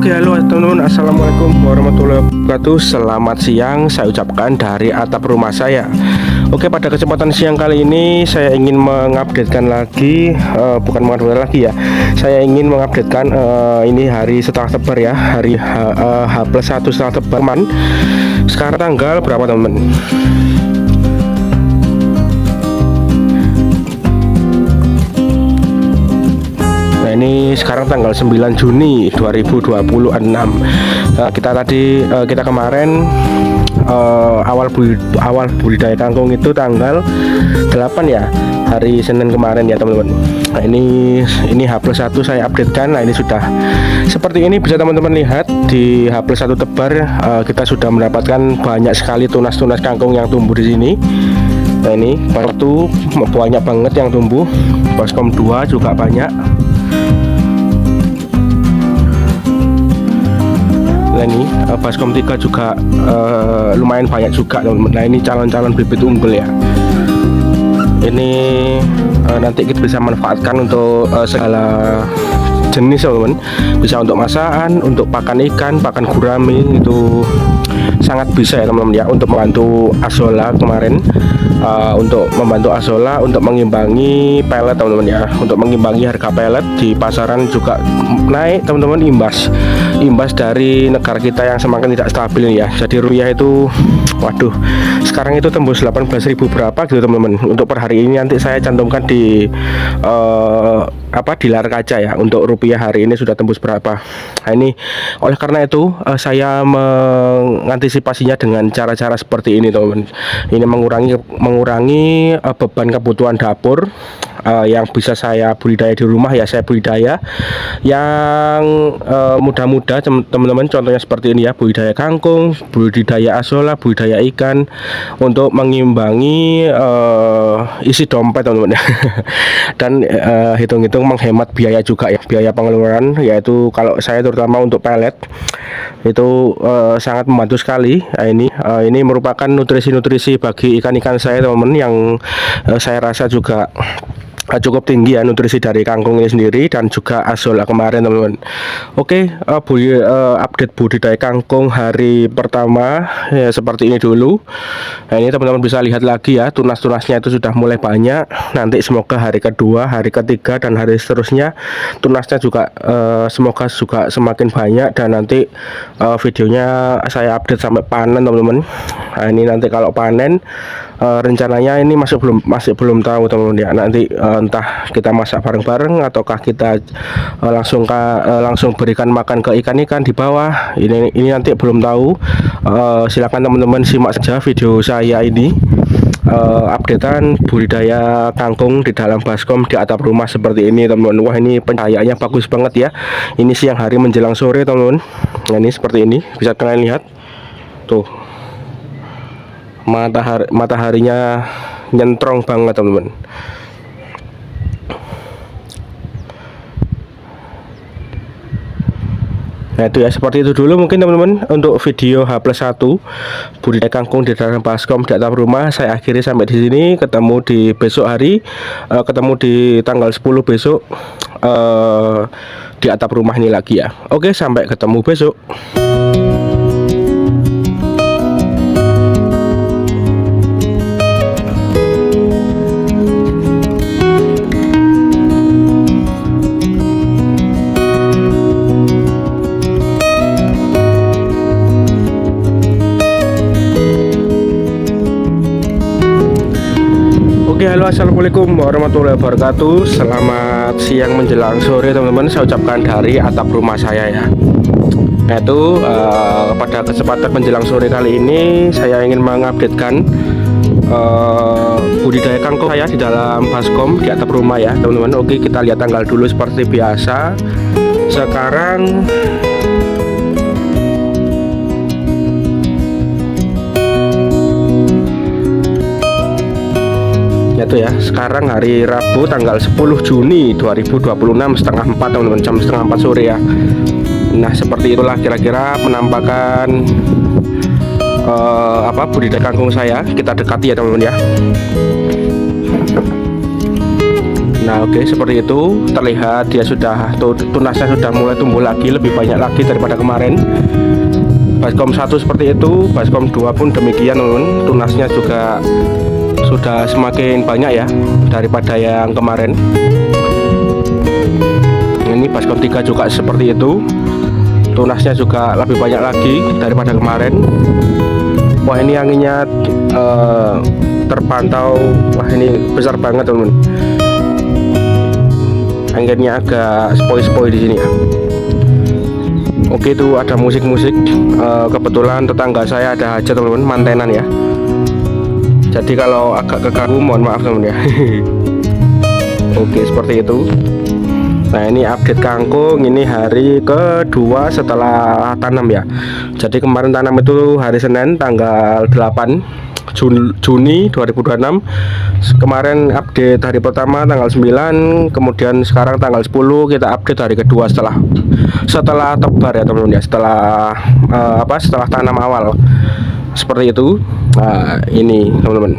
Oke, halo teman-teman, assalamualaikum warahmatullahi wabarakatuh. Selamat siang, saya ucapkan dari atap rumah saya. Oke, pada kesempatan siang kali ini saya ingin mengupdatekan lagi, bukan mengupdate lagi ya. Saya ingin mengupdatekan ini hari setelah tebar ya, hari H+1 setelah tebar. Sekarang tanggal berapa teman-teman? Ini sekarang tanggal 9 Juni 2026. Kita kemarin awal budidaya kangkung itu tanggal 8 ya, hari Senin kemarin ya teman-teman. Nah ini H+1 saya updatekan. Nah ini sudah seperti ini, bisa teman-teman lihat di H+1 tebar. Kita sudah mendapatkan banyak sekali tunas-tunas kangkung yang tumbuh di sini. Nah ini satu banyak banget yang tumbuh. Baskom 2 juga banyak. Nah ini Baskom 3 juga lumayan banyak juga teman-teman. Nah ini calon-calon bibit unggul ya. Ini nanti kita bisa manfaatkan untuk segala jenis teman-teman. Bisa untuk masakan, untuk pakan ikan, pakan gurame, itu sangat bisa ya teman-teman ya, untuk membantu azolla kemarin. Untuk membantu azolla, untuk mengimbangi pelet teman-teman ya, untuk mengimbangi harga pelet di pasaran juga naik teman-teman, imbas dari negara kita yang semakin tidak stabil ya. Jadi rupiah itu waduh, sekarang itu tembus 18.000 berapa gitu teman-teman. Untuk per hari ini nanti saya cantumkan di di layar kaca ya, untuk rupiah hari ini sudah tembus berapa. Nah ini oleh karena itu saya mengantisipasinya dengan cara-cara seperti ini teman-teman. Ini mengurangi beban kebutuhan dapur yang bisa saya budidaya di rumah ya. Saya budidaya yang mudah-mudah teman-teman, contohnya seperti ini ya, budidaya kangkung, budidaya azolla, budidaya ikan, untuk mengimbangi isi dompet teman-teman. Dan hitung-hitung menghemat biaya juga ya, biaya pengeluaran, yaitu kalau saya terutama untuk pelet itu sangat membantu sekali. Nah, ini merupakan nutrisi-nutrisi bagi ikan-ikan saya teman-teman, yang saya rasa juga cukup tinggi ya, nutrisi dari kangkung ini sendiri dan juga azolla kemarin teman-teman. Oke, update budidaya kangkung hari pertama ya, seperti ini dulu. Nah ini teman-teman bisa lihat lagi ya, tunas-tunasnya itu sudah mulai banyak. Nanti semoga hari kedua, hari ketiga, dan hari seterusnya tunasnya juga semoga juga semakin banyak. Dan nanti videonya saya update sampai panen teman-teman. Nah ini nanti kalau panen rencananya ini masih belum tahu teman-teman ya. Nanti entah kita masak bareng-bareng ataukah kita langsung berikan makan ke ikan-ikan di bawah. Ini nanti belum tahu. Silakan teman-teman simak saja video saya ini, updatean budidaya kangkung di dalam baskom di atap rumah seperti ini teman-teman. Wah ini pencahayaannya bagus banget ya. Ini siang hari menjelang sore teman-teman. Nah ini seperti ini, bisa kalian lihat tuh, mataharinya nyentrong banget teman-teman. Nah itu ya, seperti itu dulu mungkin teman-teman untuk video H+1 budidaya kangkung di dalam baskom di atap rumah. Saya akhiri sampai di sini. Ketemu di besok hari, ketemu di tanggal 10 besok di atap rumah ini lagi ya. Oke, sampai ketemu besok. Oke, halo, assalamualaikum warahmatullahi wabarakatuh. Selamat siang menjelang sore teman-teman, saya ucapkan dari atap rumah saya ya. Nah itu pada kesempatan menjelang sore kali ini saya ingin mengupdatekan budidaya kangkung saya di dalam baskom di atap rumah ya teman-teman. Oke, kita lihat tanggal dulu seperti biasa. Sekarang itu ya, sekarang hari Rabu tanggal 10 Juni 2026 setengah 4 teman-teman, jam setengah 4 sore ya. Nah seperti itulah kira-kira penampakan budidaya kangkung saya. Kita dekati ya teman-teman ya. Nah oke, seperti itu terlihat dia sudah tunasnya sudah mulai tumbuh lagi, lebih banyak lagi daripada kemarin. Baskom 1 seperti itu, baskom 2 pun demikian teman-teman. Tunasnya juga sudah semakin banyak ya daripada yang kemarin. Ini baskom 3 juga seperti itu, tunasnya juga lebih banyak lagi daripada kemarin. Wah ini anginnya terpantau, wah ini besar banget teman-teman. Anginnya agak spoi-spoi di sini ya. Oke, itu ada musik-musik. Kebetulan tetangga saya ada hajat teman-teman, mantenan ya. Jadi kalau agak keganggu mohon maaf teman-teman ya. Oke, seperti itu. Nah ini update kangkung, ini hari kedua setelah tanam ya. Jadi kemarin tanam itu hari Senin tanggal 8 Juni 2026. Kemarin update hari pertama tanggal 9, kemudian sekarang tanggal 10 kita update hari kedua setelah tebar ya teman-teman ya, setelah tanam awal. Seperti itu. Nah, ini teman-teman.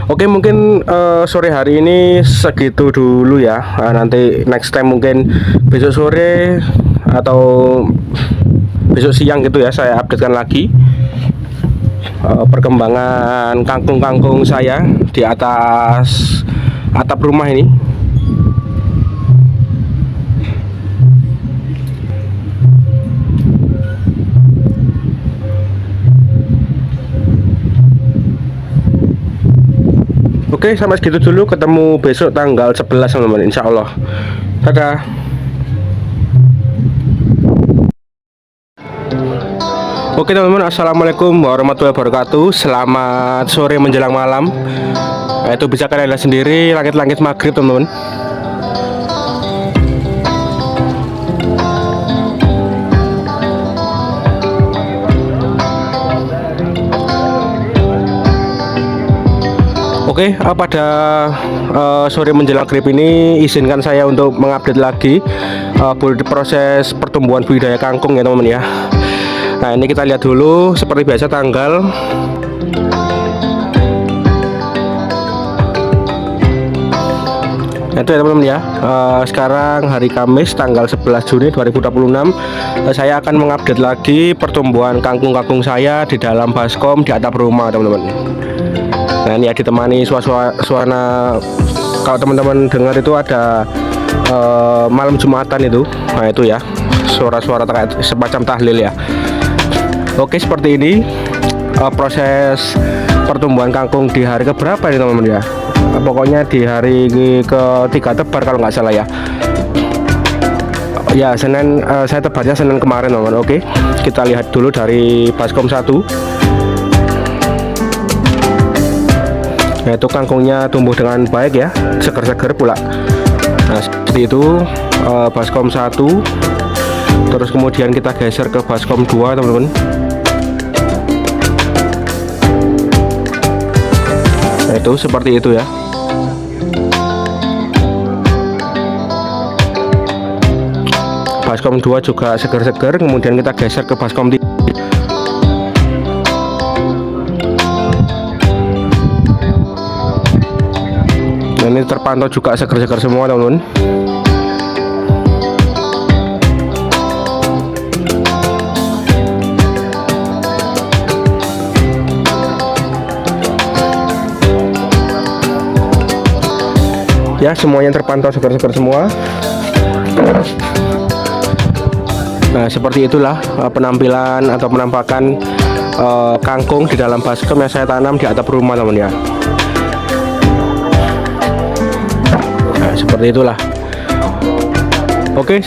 Oke, mungkin sore hari ini segitu dulu ya. Nanti next time mungkin besok sore atau besok siang gitu ya, saya updatekan lagi perkembangan kangkung-kangkung saya di atas atap rumah ini. Oke, sampai segitu dulu. Ketemu besok tanggal 11 teman-teman, insya Allah. Dadah. Oke teman-teman, assalamualaikum warahmatullahi wabarakatuh. Selamat sore menjelang malam. Itu bisa kalian lihat sendiri langit-langit maghrib teman-teman. Oke, pada sore menjelang maghrib ini izinkan saya untuk mengupdate lagi proses pertumbuhan budidaya kangkung ya teman-teman ya. Nah ini kita lihat dulu seperti biasa tanggal itu ya teman-teman ya. Sekarang hari Kamis tanggal 11 Juni 2026. Saya akan mengupdate lagi pertumbuhan kangkung-kangkung saya di dalam baskom di atap rumah teman-teman. Nah ini ya, ditemani suasana, kalau teman-teman dengar itu ada malam Jumatan itu. Nah itu ya, suara-suara semacam tahlil ya. Oke, seperti ini proses pertumbuhan kangkung di hari keberapa ini teman-teman ya. Pokoknya di hari ketiga tebar kalau nggak salah ya. Ya Senin, saya tebarnya Senin kemarin teman-teman. Oke, kita lihat dulu dari baskom 1. Yaitu kangkungnya tumbuh dengan baik ya, seger-seger pula. Nah seperti itu baskom 1. Terus kemudian kita geser ke baskom 2 teman-teman. Nah, itu seperti itu ya. Baskom 2 juga seger-seger, kemudian kita geser ke baskom 3. Nah, ini terpantau juga seger-seger semua teman-teman. Ya semuanya terpantau segar-segar semua. Nah seperti itulah penampilan atau penampakan kangkung di dalam baskom yang saya tanam di atap rumah teman ya. Nah seperti itulah. Oke,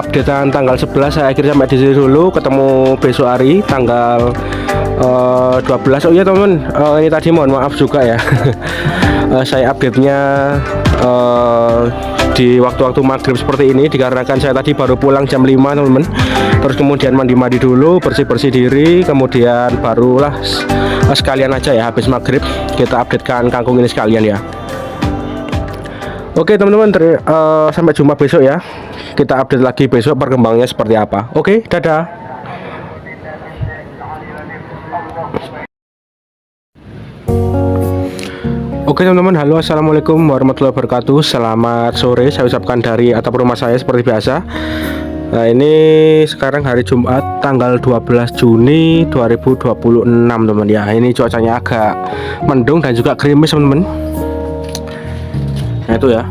updatean tanggal 11 saya akhirnya sampai di sini dulu. Ketemu besok hari tanggal 12. Oh iya teman-teman, ini tadi mohon maaf juga ya. Saya update-nya di waktu-waktu maghrib seperti ini dikarenakan saya tadi baru pulang jam 5 teman-teman. Terus kemudian mandi-mandi dulu, bersih-bersih diri, kemudian barulah sekalian aja ya habis maghrib kita updatekan kangkung ini sekalian ya. Oke teman-teman, sampai jumpa besok ya. Kita update lagi besok perkembangannya seperti apa. Oke, dadah. Oke teman-teman, halo, assalamualaikum warahmatullahi wabarakatuh. Selamat sore, saya ucapkan dari atap rumah saya seperti biasa. Nah, ini sekarang hari Jumat tanggal 12 Juni 2026 teman-teman ya. Ini cuacanya agak mendung dan juga gerimis teman-teman. Nah itu ya,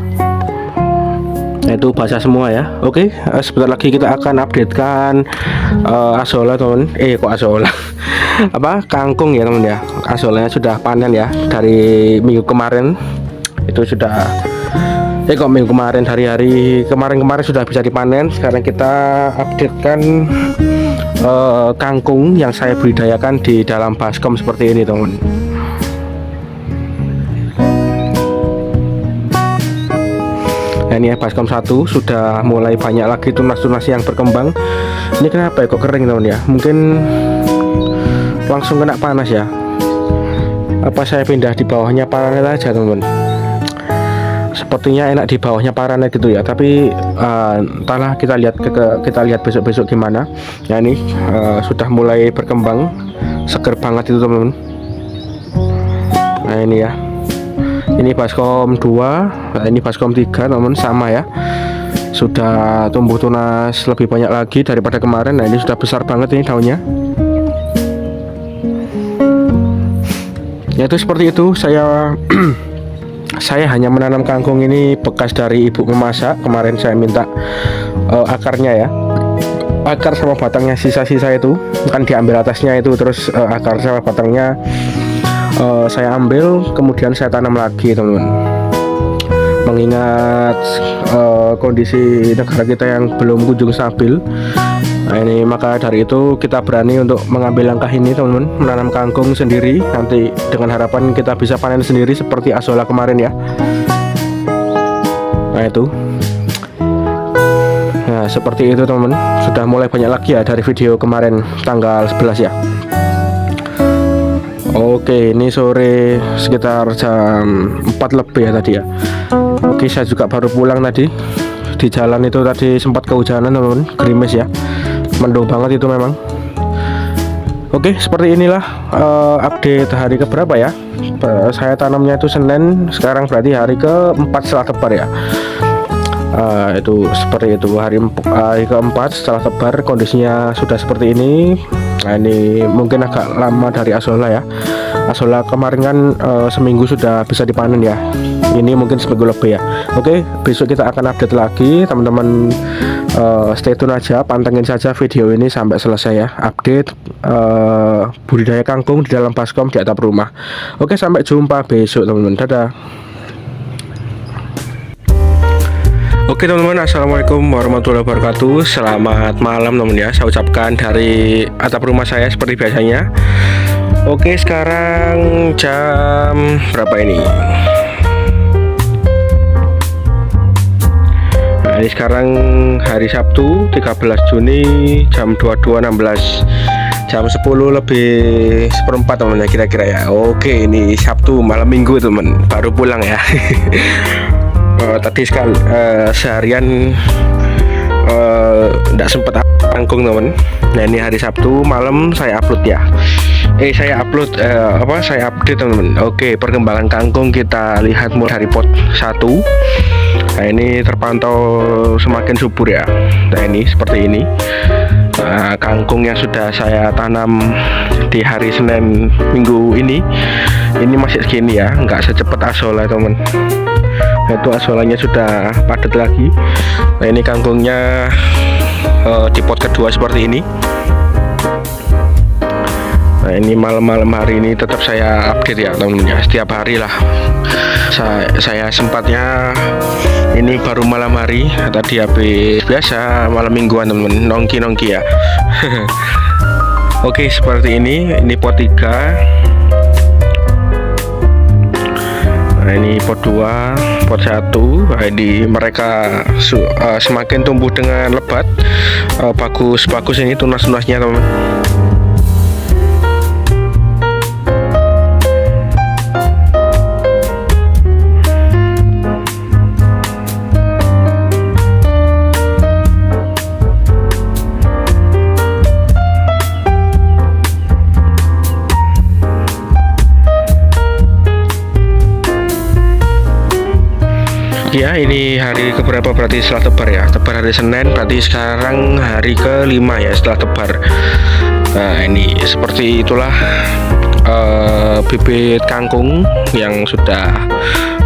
nah, itu basah semua ya. Oke, sebentar lagi kita akan updatekan asola teman. Kok asola? Apa, kangkung ya teman ya. Asolanya sudah panen ya dari minggu kemarin. Itu sudah kok minggu kemarin, hari-hari kemarin sudah bisa dipanen. Sekarang kita updatekan kangkung yang saya budidayakan di dalam baskom seperti ini teman. Nah, ini ya, baskom 1 sudah mulai banyak lagi tunas-tunas yang berkembang. Ini kenapa ya kok kering teman ya? Mungkin langsung kena panas ya. Apa saya pindah di bawahnya paranet aja teman. Sepertinya enak di bawahnya paranet gitu ya. Tapi entahlah, kita lihat besok-besok gimana. Ya ini sudah mulai berkembang, seger banget itu teman. Nah ini ya. Ini baskom 2, nah, ini baskom 3 teman, sama ya. Sudah tumbuh tunas lebih banyak lagi daripada kemarin. Nah ini sudah besar banget ini daunnya. Ya itu seperti itu. Saya hanya menanam kangkung ini bekas dari ibu memasak. Kemarin saya minta akarnya ya, akar sama batangnya, sisa-sisa itu kan diambil atasnya itu, terus akar sama batangnya saya ambil, kemudian saya tanam lagi teman-teman. Mengingat kondisi negara kita yang belum kunjung stabil, nah ini maka dari itu kita berani untuk mengambil langkah ini teman-teman, menanam kangkung sendiri, nanti dengan harapan kita bisa panen sendiri seperti asola kemarin ya. Nah itu, nah seperti itu teman-teman. Sudah mulai banyak lagi ya dari video kemarin tanggal 11 ya. Oke, ini sore sekitar jam 4 lebih ya tadi ya. Oke, saya juga baru pulang tadi. Di jalan itu tadi sempat kehujanan teman-teman, gerimis ya, mendung banget itu memang. Oke, seperti inilah update hari keberapa ya. Saya tanamnya itu Senin, sekarang berarti hari ke-4 setelah tebar ya. Itu seperti itu, hari ke-4 setelah tebar kondisinya sudah seperti ini. Nah ini mungkin agak lama dari asola ya. Asola kemarin kan seminggu sudah bisa dipanen ya. Ini mungkin seminggu lebih ya. Oke, besok kita akan update lagi teman-teman. Stay tune aja, pantengin saja video ini sampai selesai ya. Update budidaya kangkung di dalam baskom di atap rumah. Oke, sampai jumpa besok teman-teman. Dadah. Oke teman-teman, assalamualaikum warahmatullahi wabarakatuh. Selamat malam teman ya. Saya ucapkan dari atap rumah saya seperti biasanya. Oke, sekarang jam berapa ini? Nah, ini sekarang hari Sabtu 13 Juni jam 22.16, jam 10 lebih seperempat teman ya kira-kira ya. Oke, ini Sabtu malam minggu teman, baru pulang ya. Tadi sekali seharian tidak sempat kangkung teman. Nah ini hari Sabtu malam saya upload ya. Saya update teman-teman. Oke, perkembangan kangkung kita lihat mulai dari pot 1. Nah ini terpantau semakin subur ya. Nah ini seperti ini. Kangkung yang sudah saya tanam di hari Senin minggu ini masih segini ya, nggak secepat asola teman. Itu asolanya sudah padat lagi. Nah ini kangkungnya di pot kedua seperti ini. Nah ini malam-malam hari ini tetap saya update ya teman-teman ya, setiap hari lah. Saya sempatnya ini baru malam hari, tadi habis biasa malam mingguan teman-teman, nongki ya. Oke, seperti ini pot 3. Nah ini pot 2, pot 1. Nah, ini mereka semakin tumbuh dengan lebat, bagus ini tunas-tunasnya teman. Ya, ini hari keberapa berarti setelah tebar ya? Tebar hari Senin, berarti sekarang hari ke-5 ya setelah tebar. Nah, ini seperti itulah bibit kangkung yang sudah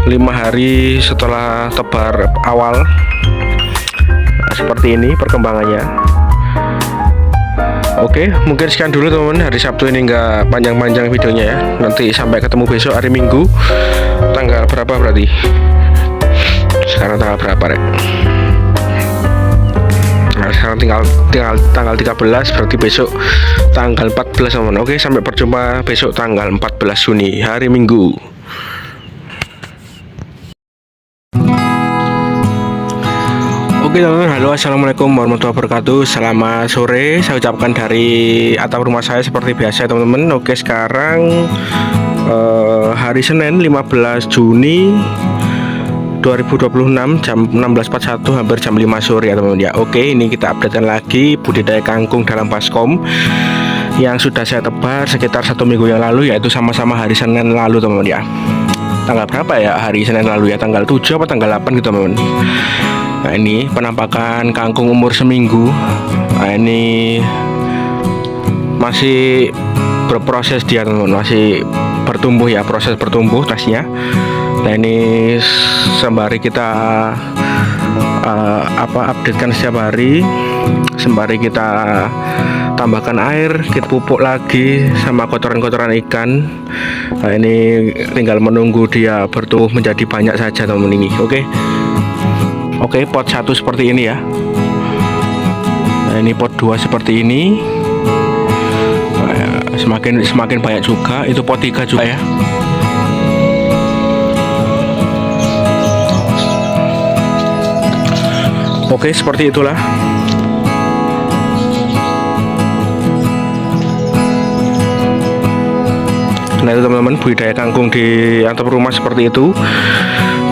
5 hari setelah tebar awal. Nah, seperti ini perkembangannya. Oke, mungkin sekian dulu teman-teman. Hari Sabtu ini nggak panjang-panjang videonya ya. Nanti sampai ketemu besok hari Minggu. Tanggal berapa berarti? Sekarang tanggal berapa rek? Nah, sekarang tinggal tanggal 13, berarti besok tanggal 14 teman-teman. Oke, sampai berjumpa besok tanggal 14 Juni hari Minggu. Oke teman-teman, halo, assalamualaikum warahmatullahi wabarakatuh. Selamat sore, saya ucapkan dari atap rumah saya seperti biasa teman-teman. Oke, sekarang hari Senin 15 Juni 2026 jam 16.41, hampir jam 5 sore ya teman-teman ya. Oke, ini kita updatekan lagi budidaya kangkung dalam baskom yang sudah saya tebar sekitar 1 minggu yang lalu, yaitu sama-sama hari Senin lalu teman-teman ya. Tanggal berapa ya hari Senin lalu ya? Tanggal 7 apa tanggal 8 gitu teman-teman. Nah, ini penampakan kangkung umur seminggu. Nah, ini masih berproses dia teman-teman, masih bertumbuh ya, proses bertumbuh tasnya. Nah, ini sembari kita updatekan setiap hari, sembari kita tambahkan air, kita pupuk lagi sama kotoran-kotoran ikan. Nah, ini tinggal menunggu dia bertumbuh menjadi banyak saja teman-teman ini. Oke, pot 1 seperti ini ya. Nah, ini pot 2 seperti ini. Nah, semakin banyak juga. Itu pot 3 juga ya. Oke, seperti itulah. Nah, itu teman-teman, budidaya kangkung di atap rumah seperti itu.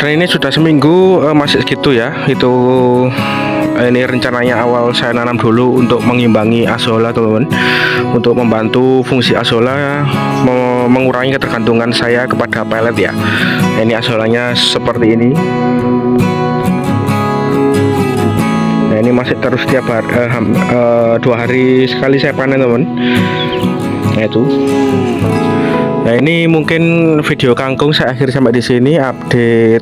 Dan ini sudah seminggu masih segitu ya. Itu ini rencananya awal saya nanam dulu untuk mengimbangi azolla teman-teman, untuk membantu fungsi azolla, mengurangi ketergantungan saya kepada pelet ya. Nah, ini azollanya seperti ini. Nah, ini masih terus tiap hari, 2 hari sekali saya panen teman. Nah, itu. Nah, ini mungkin video kangkung saya akhiri sampai di sini, update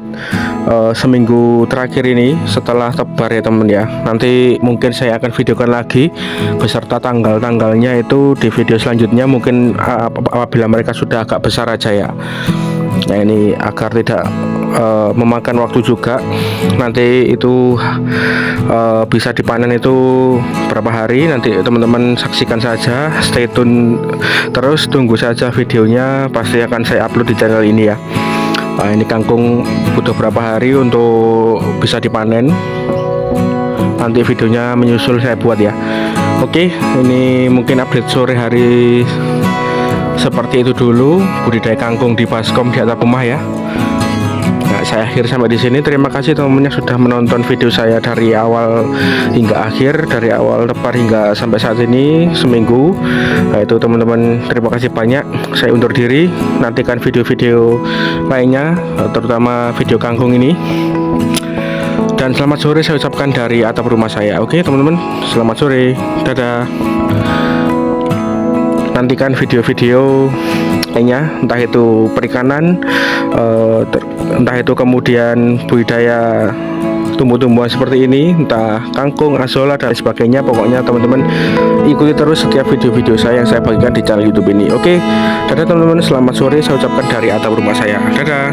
seminggu terakhir ini setelah tebar ya teman ya. Nanti mungkin saya akan videokan lagi beserta tanggal-tanggalnya itu di video selanjutnya, mungkin apabila mereka sudah agak besar aja ya. Nah, ini agar tidak memakan waktu juga, nanti itu bisa dipanen itu berapa hari, nanti teman-teman saksikan saja, stay tune terus, tunggu saja videonya, pasti akan saya upload di channel ini ya. Nah, ini kangkung butuh berapa hari untuk bisa dipanen, nanti videonya menyusul saya buat ya. Oke, ini mungkin update sore hari seperti itu dulu, budidaya kangkung di baskom di atap rumah ya. Nah, saya akhir sampai di sini. Terima kasih teman-teman yang sudah menonton video saya dari awal hingga akhir, dari awal tebar hingga sampai saat ini seminggu. Nah, itu teman-teman, terima kasih banyak. Saya undur diri, nantikan video-video lainnya, terutama video kangkung ini. Dan selamat sore saya ucapkan dari atap rumah saya. Oke teman-teman, selamat sore, dadah. Nantikan video-video lainnya, entah itu perikanan, entah itu kemudian budidaya tumbuh-tumbuhan seperti ini, entah kangkung, azolla dan sebagainya. Pokoknya teman-teman ikuti terus setiap video-video saya yang saya bagikan di channel YouTube ini. Oke, dadah teman-teman, selamat sore saya ucapkan dari atap rumah saya. Dadah.